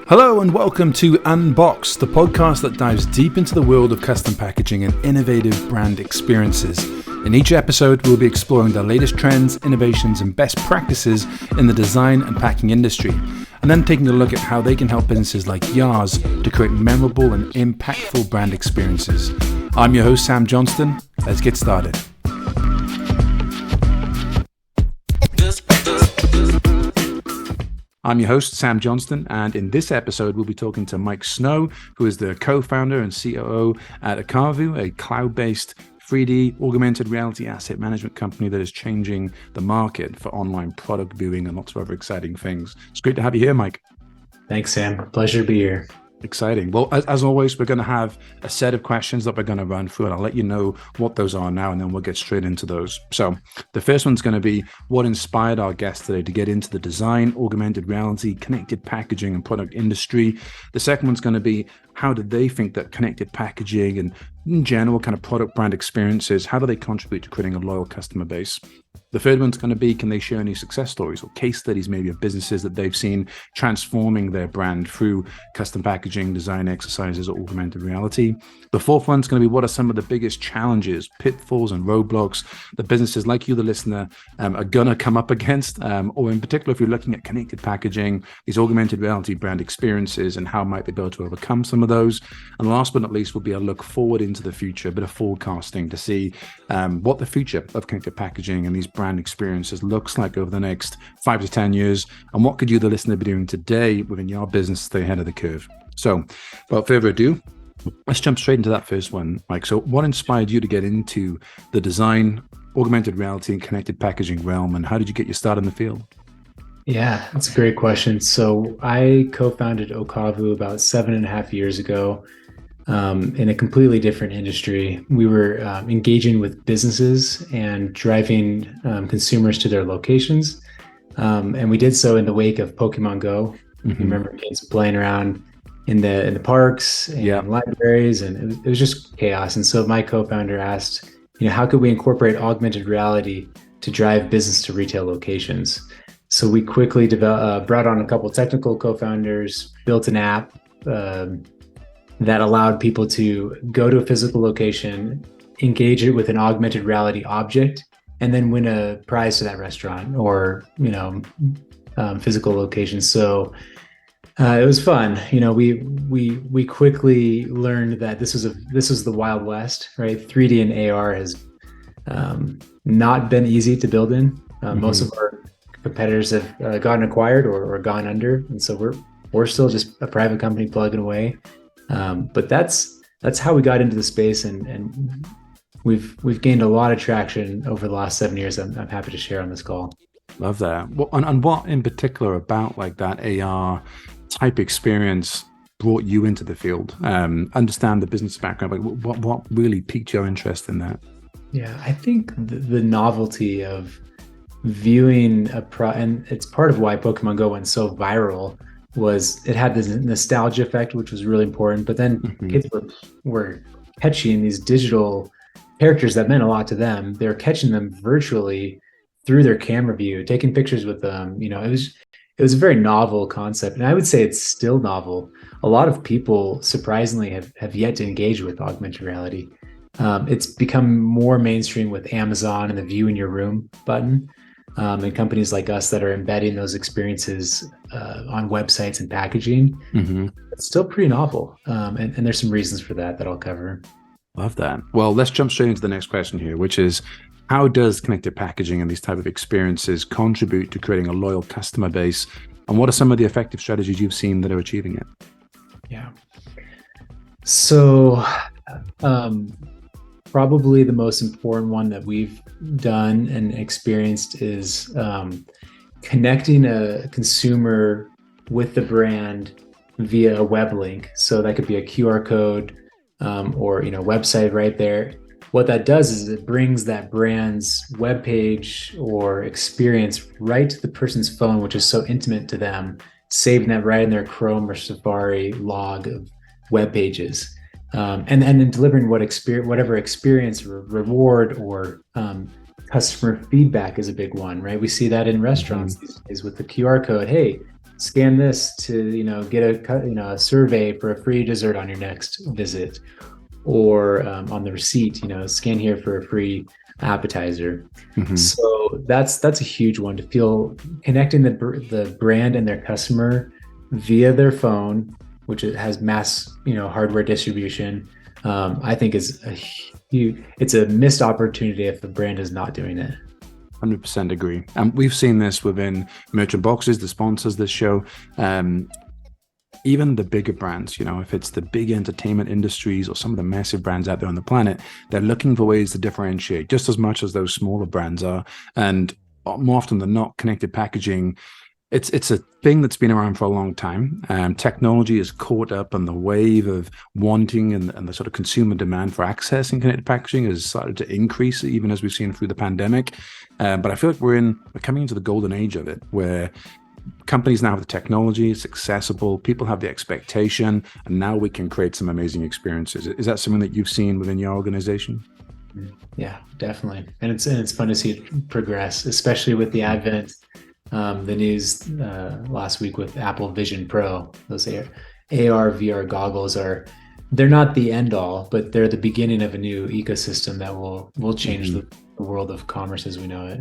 Hello and welcome to Unboxed, the podcast that dives deep into the world of custom packaging and innovative brand experiences. In each episode, we'll be exploring the latest trends, innovations, and best practices in the design and packing industry, and then taking a look at how they can help businesses like yours to create memorable and impactful brand experiences. I'm your host, Sam Johnston. Let's get started. I'm your host, Sam Johnston, and in this episode, we'll be talking to Mike Snow, who is the co-founder and COO at Ocavu, a cloud-based 3D augmented reality asset management company that is changing the market for online product viewing and lots of other exciting things. It's great to have you here, Mike. Thanks, Sam. Pleasure to be here. Exciting. Well, as always, we're going to have a set of questions that we're going to run through, and I'll let you know what those are now, and then we'll get straight into those. So the first one's going to be what inspired our guest today to get into the design, augmented reality, connected packaging, and product industry. The second one's going to be how do they think that connected packaging and in general kind of product brand experiences, how do they contribute to creating a loyal customer base? The third one's going to be, can they share any success stories or case studies maybe of businesses that they've seen transforming their brand through custom packaging, design exercises, or augmented reality? The fourth one's going to be, what are some of the biggest challenges, pitfalls, and roadblocks that businesses like you, the listener, are going to come up against? Or in particular, if you're looking at connected packaging, these augmented reality brand experiences, and how might they be able to overcome some of those? And last but not least will be a look forward into the future, a bit of forecasting to see what the future of connected packaging and these brand experiences looks like over the next 5 to 10 years, and what could you, the listener, be doing today within your business to stay ahead of the curve? So without further ado, let's jump straight into that first one, Mike. So what inspired you to get into the design, augmented reality, and connected packaging realm, and how did you get your start in the field? Yeah, that's a great question. So I co-founded Ocavu about 7.5 years ago in a completely different industry. We were engaging with businesses and driving consumers to their locations. And we did so in the wake of Pokemon Go. Mm-hmm. You remember kids playing around in the parks and libraries, and it was just chaos. And so my co-founder asked, how could we incorporate augmented reality to drive business to retail locations? So we quickly brought on a couple of technical co-founders, built an app that allowed people to go to a physical location, engage it with an augmented reality object, and then win a prize to that restaurant or physical location. So it was fun. We quickly learned that this was the Wild West, right? 3D and AR has not been easy to build in. Most of our competitors have gotten acquired or gone under, and so we're still just a private company plugging away. But that's how we got into the space, and we've gained a lot of traction over the last 7 years. I'm happy to share on this call. Love that. And what in particular about like that AR type experience brought you into the field? Understand the business background, but what really piqued your interest in that? Yeah, I think the novelty of viewing and it's part of why Pokemon Go went so viral, was it had this nostalgia effect, which was really important. But then kids were catching these digital characters that meant a lot to them. They're catching them virtually through their camera view, taking pictures with them. It was a very novel concept, and I would say it's still novel. A lot of people, surprisingly, have yet to engage with augmented reality. It's become more mainstream with Amazon and the View in Your Room button. And companies like us that are embedding those experiences on websites and packaging. It's still pretty novel. And there's some reasons for that I'll cover. Love that. Well, let's jump straight into the next question here, which is, how does connected packaging and these type of experiences contribute to creating a loyal customer base? And what are some of the effective strategies you've seen that are achieving it? Yeah. So probably the most important one that we've done and experienced is connecting a consumer with the brand via a web link. So that could be a QR code or website right there. What that does is it brings that brand's webpage or experience right to the person's phone, which is so intimate to them, saving that right in their Chrome or Safari log of web pages. And then delivering whatever experience, reward, or customer feedback is a big one, right? We see that in restaurants these days with the QR code. Hey, scan this to, get a survey for a free dessert on your next visit, or on the receipt, scan here for a free appetizer. Hmm. So that's a huge one, to feel connecting the brand and their customer via their phone, which it has mass, hardware distribution. I think is a huge, it's a missed opportunity if the brand is not doing it. 100% agree. And we've seen this within Merchant Boxes, the sponsors this show. Even the bigger brands, if it's the big entertainment industries or some of the massive brands out there on the planet, they're looking for ways to differentiate just as much as those smaller brands are. And more often than not, connected packaging, it's a thing that's been around for a long time. Technology is caught up in the wave of wanting, and the sort of consumer demand for accessing connected packaging has started to increase, even as we've seen through the pandemic. But I feel like we're coming into the golden age of it, where companies now have the technology, it's accessible, people have the expectation, and now we can create some amazing experiences. Is that something that you've seen within your organization? Yeah, definitely. And it's fun to see it progress, especially with the advent, the news last week with Apple Vision Pro. Those AR VR goggles they're not the end all, but they're the beginning of a new ecosystem that will change the world of commerce as we know it.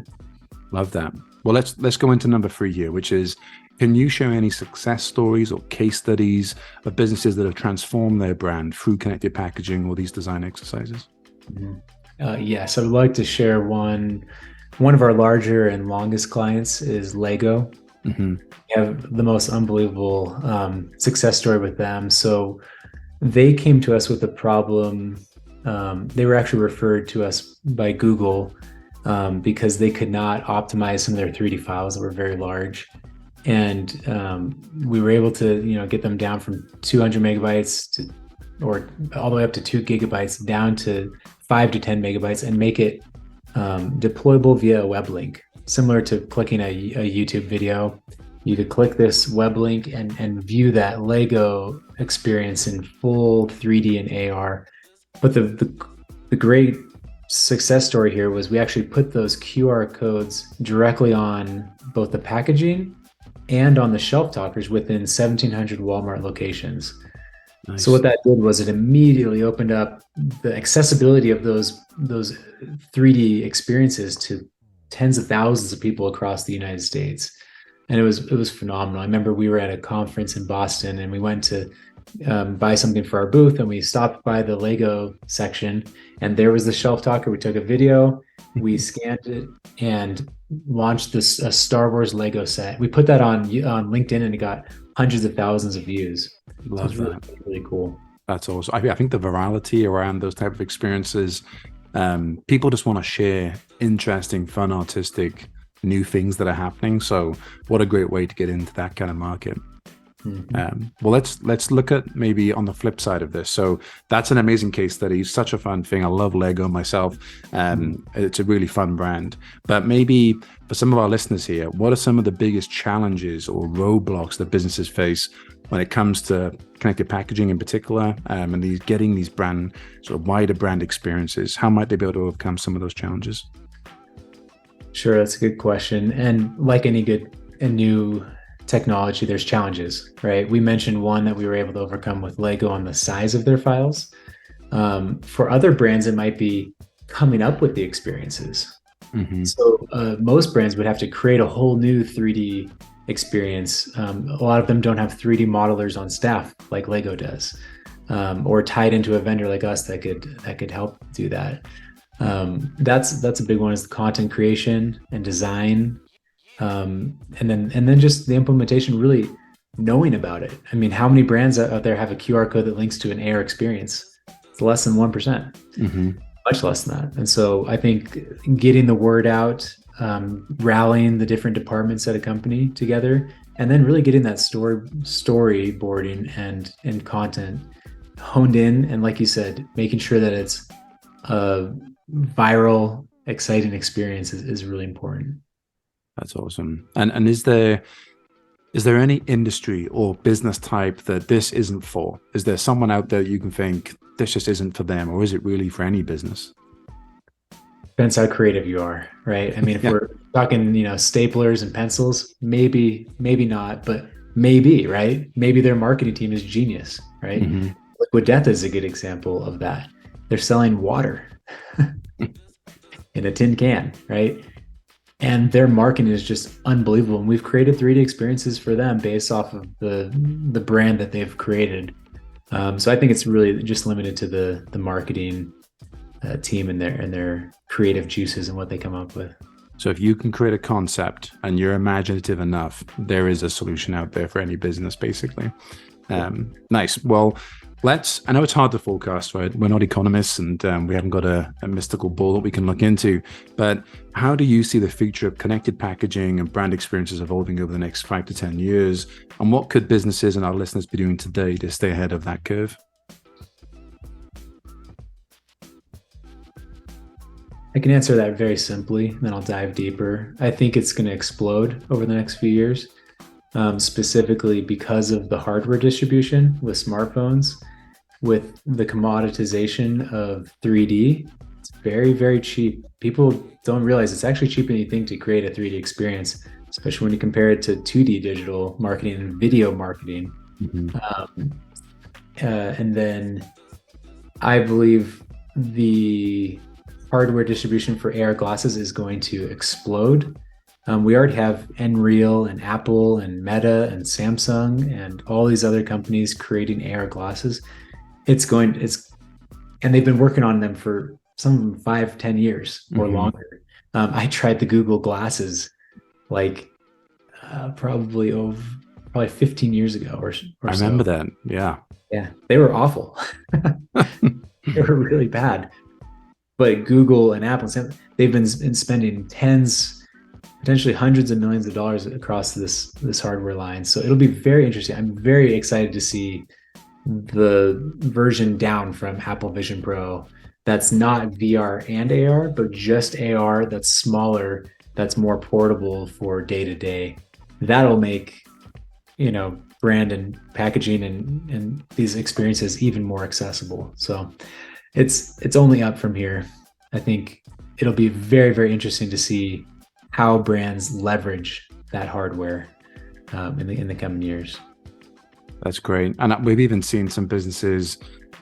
Love that. Well, let's go into number 3 here, which is, can you share any success stories or case studies of businesses that have transformed their brand through connected packaging or these design exercises? Yes, I would like to share one. One of our larger and longest clients is Lego. Mm-hmm. We have the most unbelievable success story with them. So they came to us with a problem. They were actually referred to us by Google because they could not optimize some of their 3D files that were very large. And we were able to, get them down from 200 megabytes or all the way up to 2 gigabytes down to 5 to 10 megabytes, and make it deployable via a web link, similar to clicking a YouTube video. You could click this web link and view that Lego experience in full 3D and AR. But the great success story here was we actually put those QR codes directly on both the packaging and on the shelf talkers within 1,700 Walmart locations. Nice. So what that did was it immediately opened up the accessibility of those 3D experiences to tens of thousands of people across the United States. And it was phenomenal. I remember we were at a conference in Boston, and we went to buy something for our booth, and we stopped by the Lego section, and there was the shelf talker. We took a video, we scanned it, and launched a Star Wars Lego set. We put that on LinkedIn, and it got hundreds of thousands of views. Love so that. Really cool. That's awesome. I think the virality around those type of experiences, people just want to share interesting, fun, artistic, new things that are happening. So what a great way to get into that kind of market. Mm-hmm. Well, let's look at maybe on the flip side of this. So that's an amazing case study. Such a fun thing. I love Lego myself. It's a really fun brand. But maybe for some of our listeners here, what are some of the biggest challenges or roadblocks that businesses face when it comes to connected packaging in particular, and getting these brand sort of wider brand experiences? How might they be able to overcome some of those challenges? Sure, that's a good question. And like any good and new technology, there's challenges, right? We mentioned one that we were able to overcome with Lego on the size of their files. For other brands, it might be coming up with the experiences. Mm-hmm. So most brands would have to create a whole new 3D experience. A lot of them don't have 3D modelers on staff like Lego does, or tied into a vendor like us that could help do that. That's a big one, is the content creation and design. And then just the implementation, really knowing about it. I mean, how many brands out there have a QR code that links to an AR experience? It's less than 1%, mm-hmm. Much less than that. And so I think getting the word out, rallying the different departments at a company together, and then really getting that storyboarding and content honed in. And like you said, making sure that it's a viral, exciting experience is really important. That's awesome. And is there any industry or business type that this isn't for? Is there someone out there you can think this just isn't for them, or is it really for any business? Depends how creative you are, right? I mean, if we're talking, staplers and pencils, maybe not, but Maybe, right? Maybe their marketing team is genius, right? Hmm. Liquid Death is a good example of that. They're selling water in a tin can, right? And their marketing is just unbelievable. And we've created 3D experiences for them based off of the brand that they've created. So I think it's really just limited to the marketing team and their creative juices and what they come up with. So if you can create a concept and you're imaginative enough, there is a solution out there for any business, basically. Nice. Well, I know it's hard to forecast, right? We're not economists and we haven't got a mystical ball that we can look into, but how do you see the future of connected packaging and brand experiences evolving over the next 5 to 10 years? And what could businesses and our listeners be doing today to stay ahead of that curve? I can answer that very simply, then I'll dive deeper. I think it's going to explode over the next few years, specifically because of the hardware distribution with smartphones, with the commoditization of 3D. It's very, very cheap. People don't realize it's actually cheaper than you think to create a 3D experience, especially when you compare it to 2D digital marketing and video marketing. And then I believe the hardware distribution for AR glasses is going to explode. We already have Nreal and Apple and Meta and Samsung and all these other companies creating AR glasses. And they've been working on them for some 5-10 years or longer. I tried the Google glasses like probably 15 years ago or I remember that. Yeah. Yeah, they were awful. They were really bad. But Google and Apple, they've been spending tens, potentially hundreds of millions of dollars across this hardware line. So it'll be very interesting. I'm very excited to see the version down from Apple Vision Pro that's not VR and AR, but just AR that's smaller, that's more portable for day to day. That'll make, brand and packaging and these experiences even more accessible. So it's only up from here. I think it'll be very, very interesting to see how brands leverage that hardware in the coming years. That's great. And we've even seen some businesses.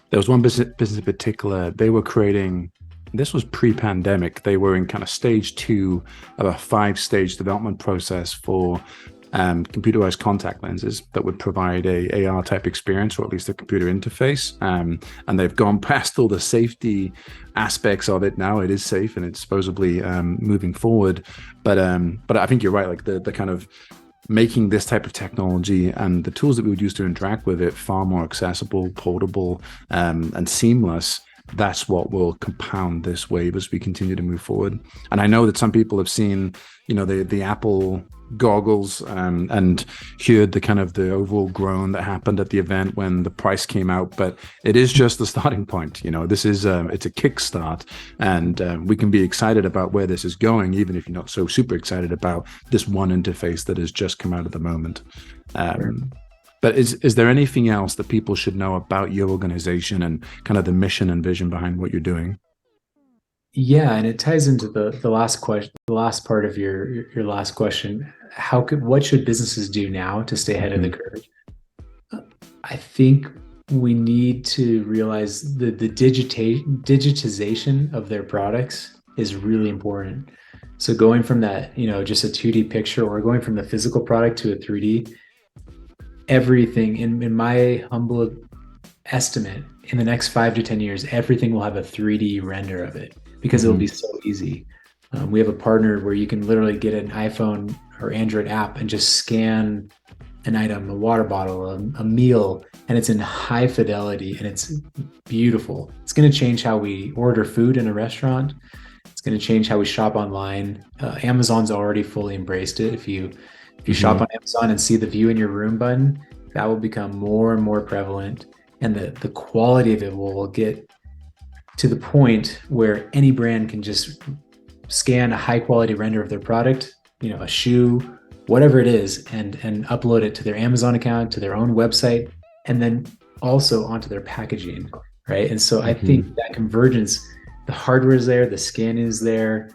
There was one business in particular, they were creating, this was pre-pandemic, they were in kind of stage 2 of a 5-stage development process for computerized contact lenses that would provide a AR type experience, or at least a computer interface. And they've gone past all the safety aspects of it now. It is safe and it's supposedly moving forward. But I think you're right, like the kind of making this type of technology and the tools that we would use to interact with it far more accessible, portable, and seamless. That's what will compound this wave as we continue to move forward. And I know that some people have seen, the Apple goggles and heard the kind of the overall groan that happened at the event when the price came out, but it is just the starting point. This is it's a kickstart, and we can be excited about where this is going, even if you're not so super excited about this one interface that has just come out at the moment. But is there anything else that people should know about your organization and kind of the mission and vision behind what you're doing? Yeah, and it ties into the last question, the last part of your last question. What should businesses do now to stay ahead of the curve? I think we need to realize the digitization of their products is really important. So going from that, just a 2D picture, or going from the physical product to a 3D, everything in my humble estimate, in the next 5 to 10 years, everything will have a 3D render of it, because it'll be so easy. We have a partner where you can literally get an iPhone or Android app and just scan an item, a water bottle, a meal, and it's in high fidelity and it's beautiful. It's going to change how we order food in a restaurant. It's going to change how we shop online. Amazon's already fully embraced it. If you shop on Amazon and see the view in your room button, that will become more and more prevalent, and the quality of it will get to the point where any brand can just scan a high quality render of their product, a shoe, whatever it is, and upload it to their Amazon account, to their own website, and then also onto their packaging, right? And so I think that convergence, the hardware is there, the scan is there,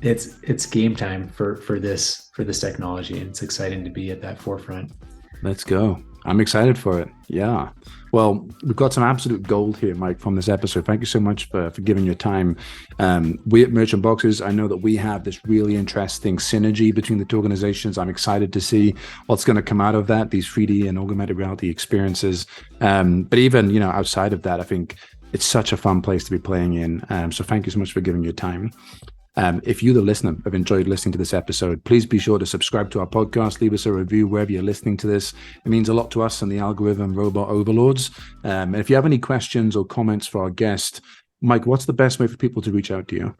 it's game time for this technology, and it's exciting to be at that forefront. Let's go. I'm excited for it. Yeah. Well, we've got some absolute gold here, Mike, from this episode. Thank you so much for giving your time. We at Merchant Boxes, I know that we have this really interesting synergy between the two organizations. I'm excited to see what's going to come out of that, these 3D and augmented reality experiences. But even, outside of that, I think it's such a fun place to be playing in. So thank you so much for giving your time. If you, the listener, have enjoyed listening to this episode, please be sure to subscribe to our podcast, leave us a review wherever you're listening to this. It means a lot to us and the algorithm robot overlords. And if you have any questions or comments for our guest, Mike, what's the best way for people to reach out to you?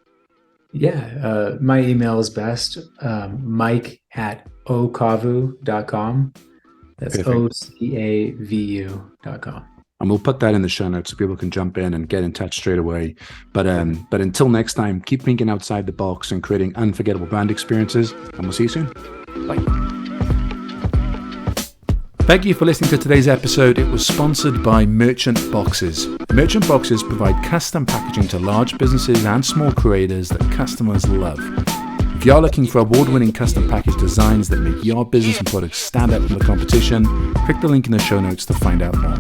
Yeah, my email is best, mike@ocavu.com. That's OCAVU.com. And we'll put that in the show notes so people can jump in and get in touch straight away. But until next time, keep thinking outside the box and creating unforgettable brand experiences. And we'll see you soon. Bye. Thank you for listening to today's episode. It was sponsored by Merchant Boxes. Merchant Boxes provide custom packaging to large businesses and small creators that customers love. If you are looking for award-winning custom package designs that make your business and products stand out from the competition, click the link in the show notes to find out more.